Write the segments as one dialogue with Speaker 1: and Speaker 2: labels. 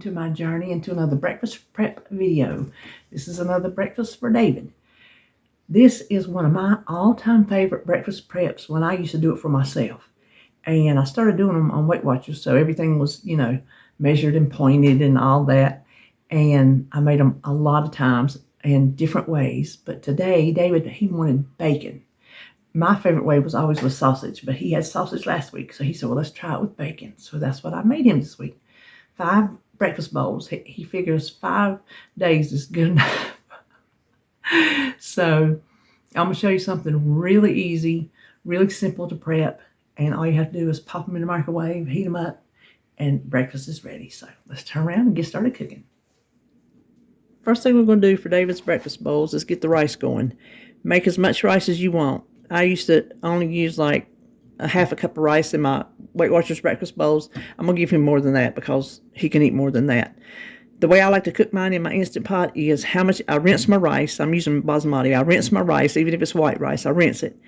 Speaker 1: to my journey into another breakfast prep video. This is another breakfast for David. This is one of my all-time favorite breakfast preps when I used to do it for myself. And I started doing them on Weight Watchers, so everything was, measured and pointed and all that. And I made them a lot of times in different ways. But today, David, he wanted bacon. My favorite way was always with sausage, but he had sausage last week, so he said, well, let's try it with bacon. So that's what I made him this week. 5 breakfast bowls. He figures 5 days is good enough. So I'm going to show you something really easy, really simple to prep, and all you have to do is pop them in the microwave, heat them up, and breakfast is ready. So let's turn around and get started cooking. First thing we're going to do for David's breakfast bowls is get the rice going. Make as much rice as you want. I used to only use like a half a cup of rice in my Weight Watchers breakfast bowls. I'm going to give him more than that because he can eat more than that. The way I like to cook mine in my Instant Pot is how much I rinse my rice. I'm using basmati. I rinse my rice, even if it's white rice, I rinse it.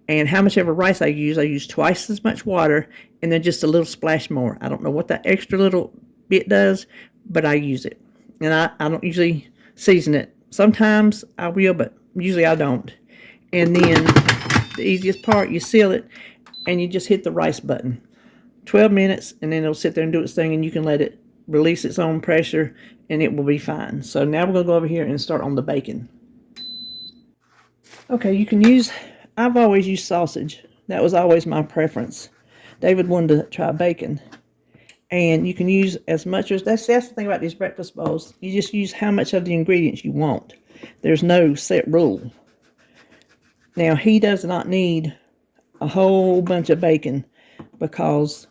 Speaker 1: And how much ever rice I use twice as much water and then just a little splash more. I don't know what that extra little bit does, but I use it. And I don't usually season it. Sometimes I will, but usually I don't. And then the easiest part, you seal it and you just hit the rice button. 12 minutes and then it'll sit there and do its thing and you can let it release its own pressure and it will be fine. So now we're going to go over here and start on the bacon. Okay, you can use, I've always used sausage. That was always my preference. David wanted to try bacon. And you can use as much as, that's the thing about these breakfast bowls. You just use how much of the ingredients you want. There's no set rule. Now, he does not need a whole bunch of bacon because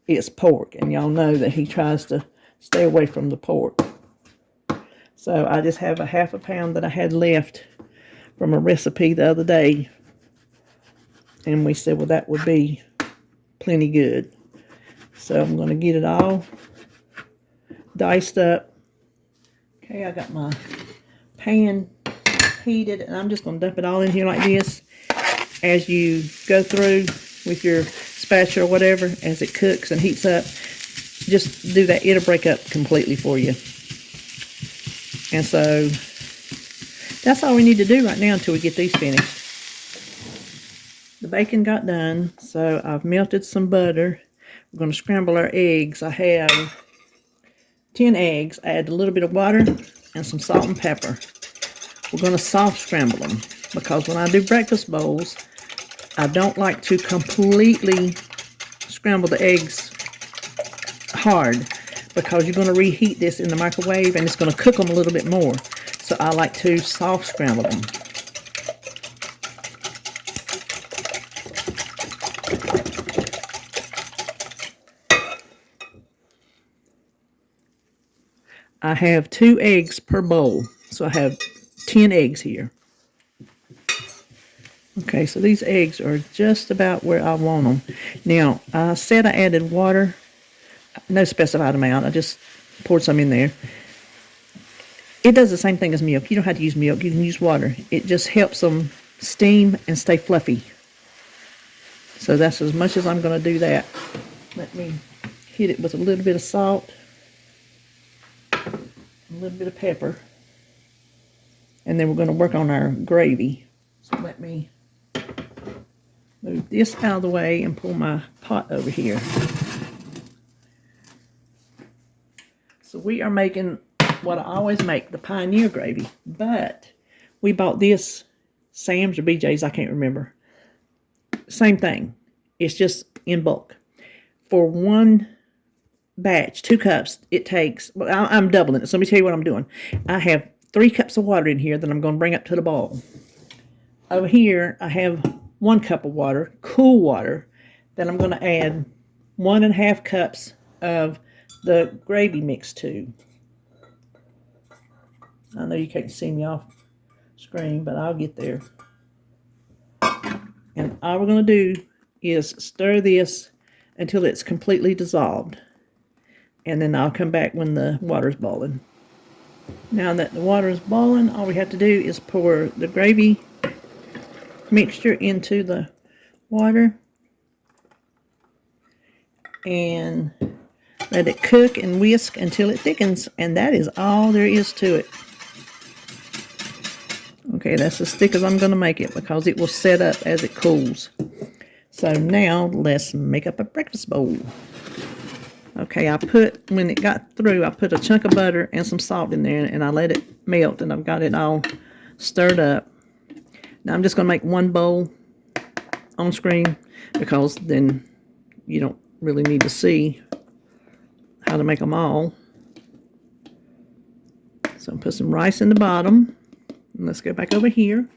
Speaker 1: it's pork. And y'all know that he tries to stay away from the pork. So I just have a half a pound that I had left from a recipe the other day. And we said, well, that would be plenty good. So I'm going to get it all diced up. Okay, I got my pan heated, and I'm just going to dump it all in here like this. As you go through with your spatula or whatever, as it cooks and heats up, just do that. It'll break up completely for you. And so that's all we need to do right now until we get these finished. The bacon got done, so I've melted some butter. We're going to scramble our eggs. I have 10 eggs. I add a little bit of water and some salt and pepper. We're going to soft scramble them because when I do breakfast bowls, I don't like to completely scramble the eggs hard because you're going to reheat this in the microwave and it's going to cook them a little bit more. So I like to soft scramble them. I have 2 eggs per bowl, so I have 10 eggs here. Okay, so these eggs are just about where I want them. Now, I said I added water, no specified amount, I just poured some in there. It does the same thing as milk. You don't have to use milk, you can use water. It just helps them steam and stay fluffy. So that's as much as I'm going to do that. Let me hit it with a little bit of salt. A little bit of pepper, and then we're going to work on our gravy. So let me move this out of the way and pull my pot over here. So we are making what I always make, the Pioneer gravy, but we bought this Sam's or BJ's, I can't remember. Same thing, it's just in bulk. For one batch, 2 cups, it takes, well, I'm doubling it, so let me tell you what I'm doing. I have 3 cups of water in here that I'm going to bring up to the boil. Over here, I have 1 cup of water, cool water, that I'm going to add 1.5 cups of the gravy mix to. I know you can't see me off screen, but I'll get there. And all we're going to do is stir this until it's completely dissolved. And then I'll come back when the water's boiling. Now that the water is boiling, all we have to do is pour the gravy mixture into the water. And Let it cook and whisk until it thickens, and that is all there is to it. Okay, that's as thick as I'm going to make it because it will set up as it cools. So now let's make up a breakfast bowl. Okay, when it got through, I put a chunk of butter and some salt in there, and I let it melt, and I've got it all stirred up. Now I'm just going to make one bowl on screen because then you don't really need to see how to make them all. So put some rice in the bottom. And let's go back over here.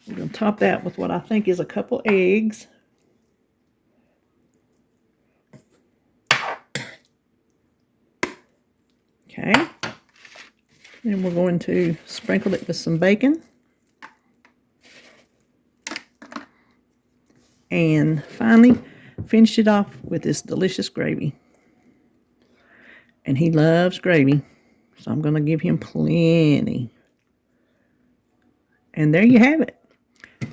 Speaker 1: We're going to top that with what I think is a couple eggs. Okay. Then we're going to sprinkle it with some bacon. And finally, finish it off with this delicious gravy. And he loves gravy, so I'm going to give him plenty. And there you have it.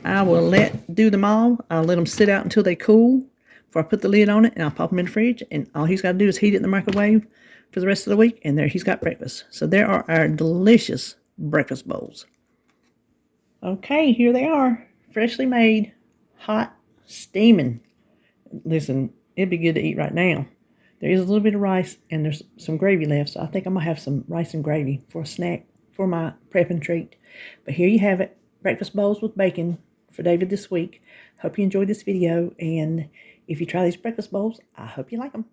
Speaker 1: I will do them all. I'll let them sit out until they cool before I put the lid on it, and I'll pop them in the fridge. And all he's got to do is heat it in the microwave for the rest of the week, and there he's got breakfast. So there are our delicious breakfast bowls. Okay, here they are, freshly made, hot, steaming. Listen, it'd be good to eat right now. There is a little bit of rice, and there's some gravy left, so I think I'm going to have some rice and gravy for a snack for my prep and treat. But here you have it, breakfast bowls with bacon for David this week. Hope you enjoyed this video, and if you try these breakfast bowls, I hope you like them.